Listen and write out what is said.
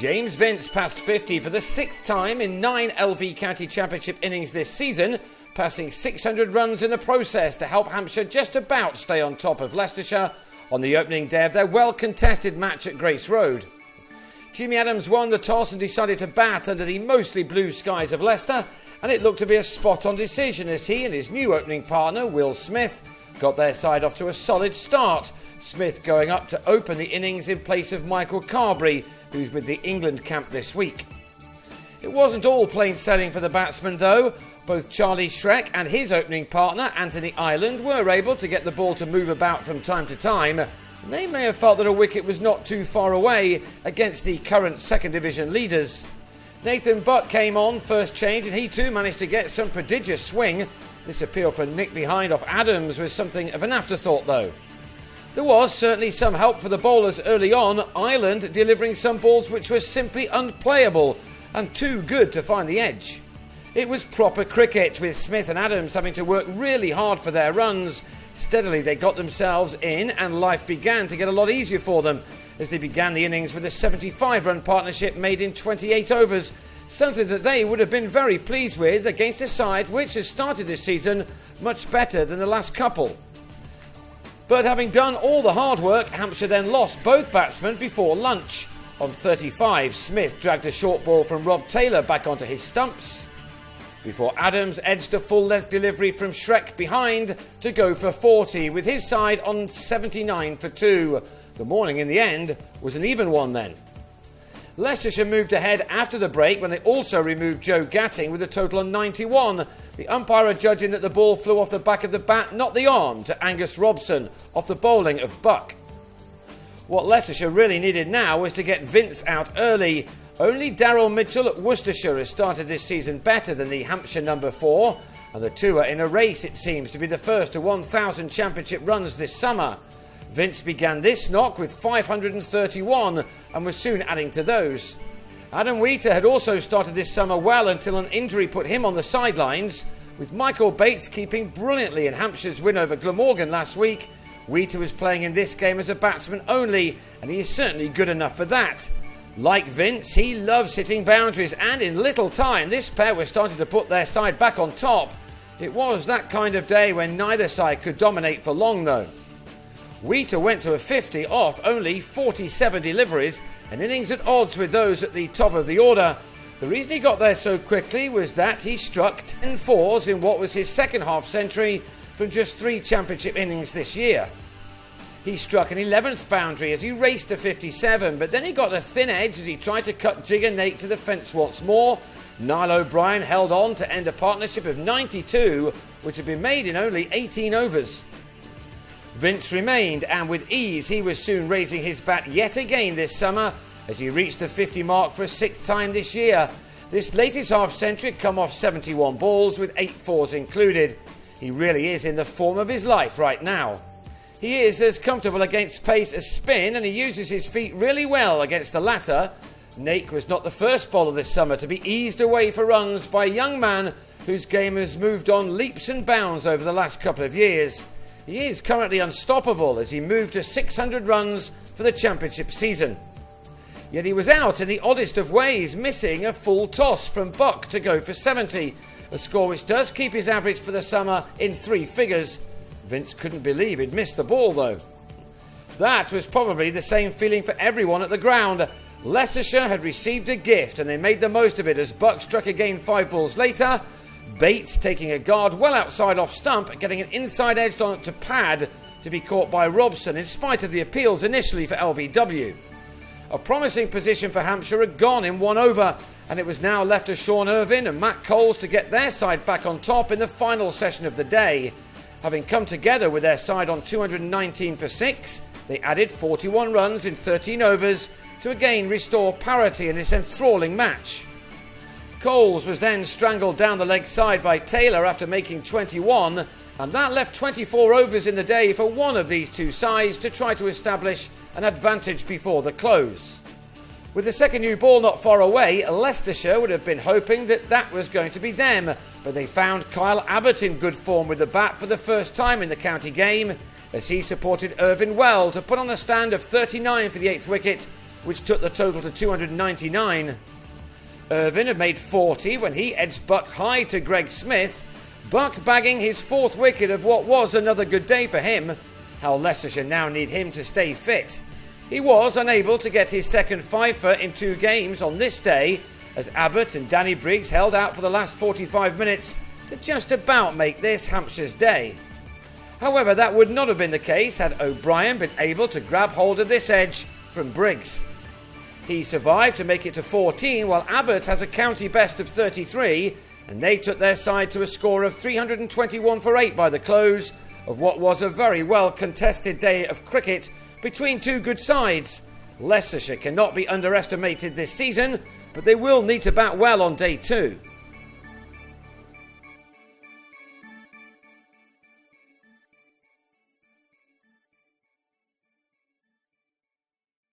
James Vince passed 50 for the 6th time in 9 LV County Championship innings this season, passing 600 runs in the process to help Hampshire just about stay on top of Leicestershire on the opening day of their well-contested match at Grace Road. Jimmy Adams won the toss and decided to bat under the mostly blue skies of Leicester, and it looked to be a spot-on decision as he and his new opening partner, Will Smith, got their side off to a solid start, Smith going up to open the innings in place of Michael Carberry, who's with the England camp this week. It wasn't all plain sailing for the batsman though. Both Charlie Schreck and his opening partner, Anthony Ireland, were able to get the ball to move about from time to time. And they may have felt that a wicket was not too far away against the current second division leaders. Nathan Butt came on first change and he too managed to get some prodigious swing. This appeal for Nick behind off Adams was something of an afterthought though. There was certainly some help for the bowlers early on, Ireland delivering some balls which were simply unplayable and too good to find the edge. It was proper cricket, with Smith and Adams having to work really hard for their runs. Steadily they got themselves in and life began to get a lot easier for them as they began the innings with a 75-run partnership made in 28 overs, something that they would have been very pleased with against a side which has started this season much better than the last couple. But having done all the hard work, Hampshire then lost both batsmen before lunch. On 35, Smith dragged a short ball from Rob Taylor back onto his stumps, before Adams edged a full-length delivery from Schreck behind to go for 40, with his side on 79 for 2. The morning in the end was an even one then. Leicestershire moved ahead after the break when they also removed Joe Gatting with a total of 91. The umpire judging that the ball flew off the back of the bat, not the arm, to Angus Robson off the bowling of Buck. What Leicestershire really needed now was to get Vince out early. Only Daryl Mitchell at Worcestershire has started this season better than the Hampshire number 4, and the two are in a race, it seems, to be the first to 1,000 championship runs this summer. Vince began this knock with 531 and was soon adding to those. Adam Wheater had also started this summer well until an injury put him on the sidelines, with Michael Bates keeping brilliantly in Hampshire's win over Glamorgan last week. Wheater was playing in this game as a batsman only, and he is certainly good enough for that. Like Vince, he loves hitting boundaries, and in little time this pair were starting to put their side back on top. It was that kind of day when neither side could dominate for long though. Wheater went to a 50 off only 47 deliveries, an innings at odds with those at the top of the order. The reason he got there so quickly was that he struck 10 fours in what was his second half century from just 3 championship innings this year. He struck an 11th boundary as he raced to 57, but then he got a thin edge as he tried to cut Jigger Nate to the fence once more. Niall O'Brien held on to end a partnership of 92, which had been made in only 18 overs. Vince remained, and with ease he was soon raising his bat yet again this summer as he reached the 50 mark for a 6th time this year. This latest half-century had come off 71 balls with 8 fours included. He really is in the form of his life right now. He is as comfortable against pace as spin, and he uses his feet really well against the latter. Nate was not the first bowler this summer to be eased away for runs by a young man whose game has moved on leaps and bounds over the last couple of years. He is currently unstoppable as he moved to 600 runs for the championship season. Yet he was out in the oddest of ways, missing a full toss from Buck to go for 70, a score which does keep his average for the summer in 3 figures. Vince couldn't believe he'd missed the ball though. That was probably the same feeling for everyone at the ground. Leicestershire had received a gift and they made the most of it as Buck struck again 5 balls later. Bates taking a guard well outside off stump, getting an inside edge on it to pad to be caught by Robson in spite of the appeals initially for LBW. A promising position for Hampshire had gone in 1 over, and it was now left to Sean Irvine and Matt Coles to get their side back on top in the final session of the day. Having come together with their side on 219 for 6, they added 41 runs in 13 overs to again restore parity in this enthralling match. Coles was then strangled down the leg side by Taylor after making 21, and that left 24 overs in the day for one of these two sides to try to establish an advantage before the close. With the second new ball not far away, Leicestershire would have been hoping that was going to be them, but they found Kyle Abbott in good form with the bat for the first time in the county game, as he supported Irvine well to put on a stand of 39 for the 8th wicket which took the total to 299. Irvine had made 40 when he edged Buck high to Greg Smith, Buck bagging his fourth wicket of what was another good day for him. How Leicestershire now need him to stay fit. He was unable to get his second fifer in 2 games on this day, as Abbott and Danny Briggs held out for the last 45 minutes to just about make this Hampshire's day. However, that would not have been the case had O'Brien been able to grab hold of this edge from Briggs. He survived to make it to 14, while Abbott has a county best of 33, and they took their side to a score of 321 for 8 by the close of what was a very well contested day of cricket between two good sides. Leicestershire cannot be underestimated this season, but they will need to bat well on day 2.